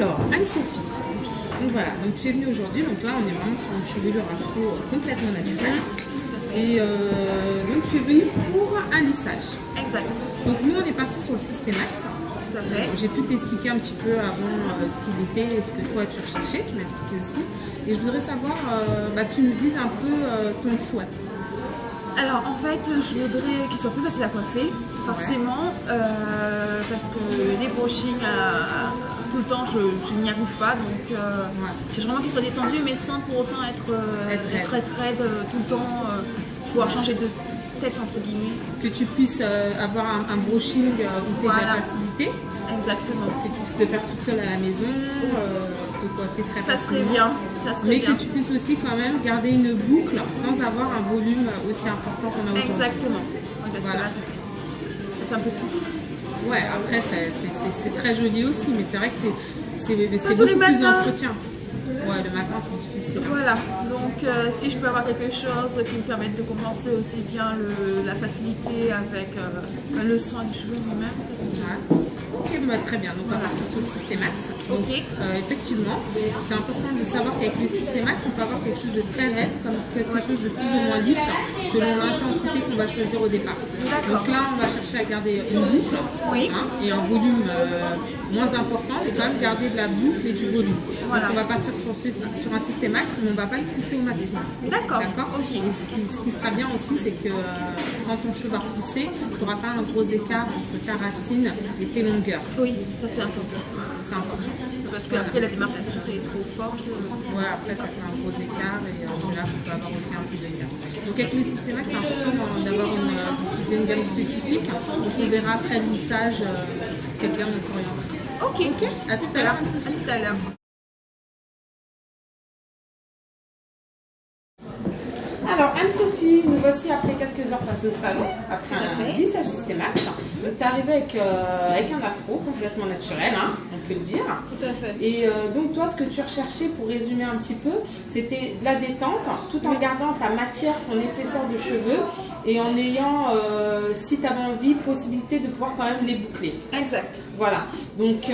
Alors, Anne-Sophie. Donc voilà, donc tu es venue aujourd'hui, donc là on est vraiment sur une chevelure afro complètement naturelle. Et donc tu es venue pour un lissage. Exact. Donc nous on est parti sur le Systemax. Tout à fait. J'ai pu t'expliquer un petit peu avant ce qu'il était et ce que toi tu recherchais, tu m'as expliqué aussi. Et je voudrais savoir, que tu nous dises un peu ton souhait. Alors en fait, je voudrais qu'il soit plus facile à coiffer, forcément, parce que les brushings tout le temps, je n'y arrive pas, donc j'ai vraiment qu'il soit détendu, mais sans pour autant être très raide tout le temps, pouvoir changer de tête entre guillemets. Que tu puisses avoir un brushing où tu aies de la facilité. Exactement. Que tu puisses le faire toute seule à la maison, te coiffer très facilement. Ça serait bien. Mais que tu puisses aussi quand même garder une boucle sans avoir un volume aussi important qu'on a aujourd'hui. Exactement. Parce que là, ça fait un peu tout. Ouais, après c'est très joli aussi, mais c'est vrai que c'est tous les beaucoup plus matins. d'entretien. Ouais, le matin c'est difficile. Voilà, donc si je peux avoir quelque chose qui me permette de compenser aussi bien la facilité avec le soin du cheveu lui-même. Ouais. Ok, très bien, donc on va partir sur le Systemax. Donc, effectivement, c'est important de savoir qu'avec le Systemax, on peut avoir quelque chose de très raide, comme quelque chose de plus ou moins lisse, selon l'intensité qu'on va choisir au départ. Donc là, on va chercher à garder une boucle et un volume moins important, mais quand même garder de la boucle et du volume. Voilà. Donc on va partir sur un Systemax, mais on ne va pas le pousser au maximum. D'accord. Et ce qui sera bien aussi, c'est que quand ton cheveu va repousser, tu n'auras pas un gros écart entre ta racine et tes longueurs. Oui, ça c'est important. C'est important. Parce qu'après la démarcation c'est trop fort. Ouais, après ça fait un gros écart et c'est là qu'on peut avoir aussi un peu de casse. Donc avec le Systemax, c'est important d'utiliser une gamme spécifique. Donc on verra après le lissage quelqu'un on s'orientera. Ok, à tout à l'heure. À tout à l'heure. Alors Anne-Sophie, nous voici après quelques heures passées au salon, après un lissage Systemax. Donc tu es arrivée avec un afro complètement naturel, on peut le dire. Tout à fait. Et donc toi, ce que tu recherchais, pour résumer un petit peu, c'était de la détente, tout en gardant ta matière, ton épaisseur de cheveux, et en ayant, si tu avais envie, possibilité de pouvoir quand même les boucler. Exact. Voilà. Donc,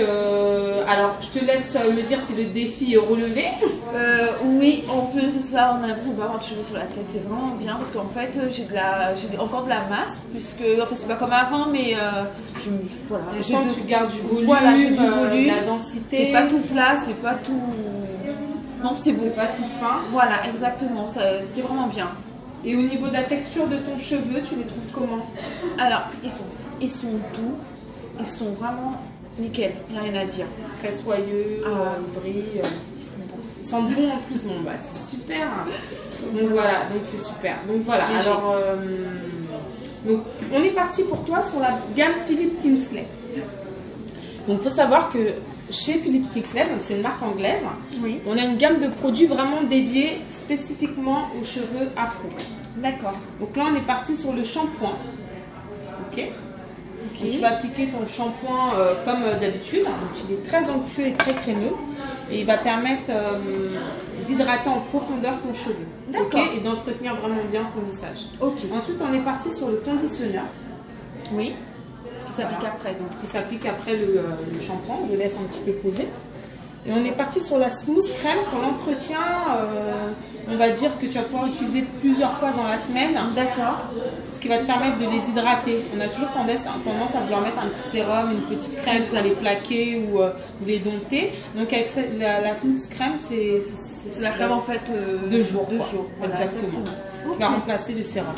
alors, je te laisse me dire si le défi est relevé. Oui, en plus de ça, on a l'impression d'avoir de cheveux sur la tête. C'est vraiment bien parce qu'en fait, j'ai encore de la masse, puisque, enfin, c'est pas comme avant, mais voilà. On sent que tu gardes du volume, voilà, j'ai du volume, la densité. C'est pas tout plat, c'est pas tout. Non, c'est beau. C'est pas tout fin. Voilà, exactement. C'est vraiment bien. Et au niveau de la texture de ton cheveu, tu les trouves comment? Alors, ils sont doux, ils sont vraiment nickel, il n'y a rien à dire. Très soyeux, ils brillent. Ils sont bons en plus, bon bah c'est super. Donc voilà, donc c'est super. Donc voilà, alors donc, on est parti pour toi sur la gamme Philippe Kingsley. Donc il faut savoir que chez Philippe Kingsley, donc c'est une marque anglaise, on a une gamme de produits vraiment dédiés spécifiquement aux cheveux afro. D'accord. Donc là on est parti sur le shampoing. Ok. Donc, tu vas appliquer ton shampoing comme d'habitude. Donc il est très onctueux et très crémeux. Et il va permettre d'hydrater en profondeur ton cheveu. D'accord. Et d'entretenir vraiment bien ton lissage. Ensuite on est parti sur le conditionneur. Oui. Qui s'applique après. Donc, qui s'applique après le shampoing. On le laisse un petit peu poser. Et on est parti sur la smooth crème pour l'entretien. On va dire que tu vas pouvoir utiliser plusieurs fois dans la semaine. D'accord. Ce qui va te permettre de les hydrater. On a toujours tendance à vouloir mettre un petit sérum, une petite crème, ça les plaquer ou les dompter. Donc avec la smooth crème, c'est la crème en fait de jour. Voilà, exactement. On va remplacer le sérum.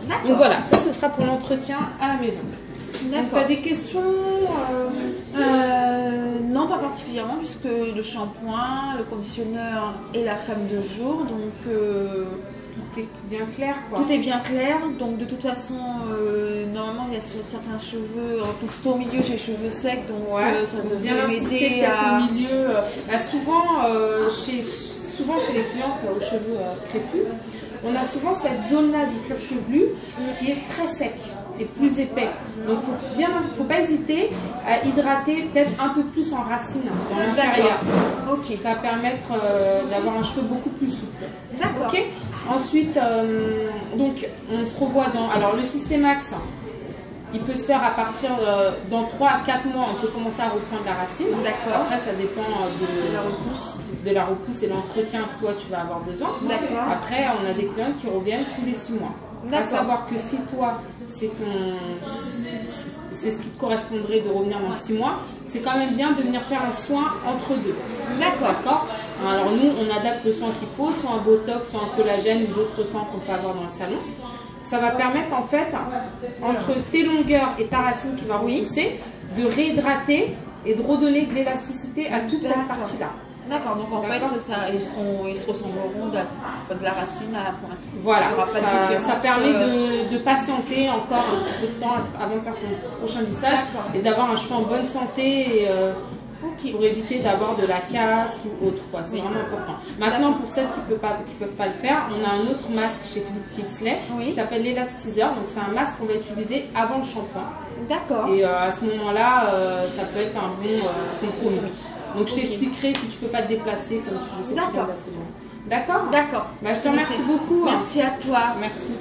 D'accord. Donc voilà, ça ce sera pour l'entretien à la maison. Donc tu as des questions Non, pas particulièrement, puisque le shampoing, le conditionneur et la crème de jour, donc tout est bien clair, quoi. Tout est bien clair, donc de toute façon, normalement il y a sur certains cheveux, surtout au milieu j'ai les cheveux secs, donc ça devrait m'aider au milieu. Souvent chez les clientes aux cheveux crépus, on a souvent cette zone-là du cuir chevelu qui est très sec et plus épais. Donc il ne faut pas hésiter à hydrater peut-être un peu plus en racine dans l'intérieur. Ça va permettre d'avoir un cheveu beaucoup plus souple. D'accord. Ensuite, donc on se revoit dans le Systemax. Il peut se faire à partir dans 3 à 4 mois, on peut commencer à reprendre la racine. D'accord. Après, ça dépend de la repousse et l'entretien que toi tu vas avoir besoin. D'accord. Après, on a des clients qui reviennent tous les 6 mois. À savoir que si toi, c'est ce qui te correspondrait de revenir dans 6 mois, c'est quand même bien de venir faire un soin entre deux. D'accord. Alors nous, on adapte le soin qu'il faut, soit un botox, soit un collagène ou d'autres soins qu'on peut avoir dans le salon. Ça va permettre en fait, entre tes longueurs et ta racine qui va repousser, de réhydrater et de redonner de l'élasticité à toute cette partie-là. D'accord, donc en fait, ils se ressembleront de la racine à la pointe. Voilà, ça permet de patienter encore un petit peu de temps avant de faire son prochain lissage et d'avoir un cheveu en bonne santé pour éviter d'avoir de la casse ou autre. C'est vraiment important. Maintenant, pour celles qui ne peuvent pas le faire, on a un autre masque chez Philippe Kingsley qui s'appelle l'élastiseur. Donc c'est un masque qu'on va utiliser avant le shampoing. D'accord. Et à ce moment-là, ça peut être un bon compromis. Donc je t'expliquerai si tu peux pas te déplacer comme je sais que tu viens d'assez loin. D'accord. D'accord. Bah, je te remercie beaucoup. Merci à toi. Merci.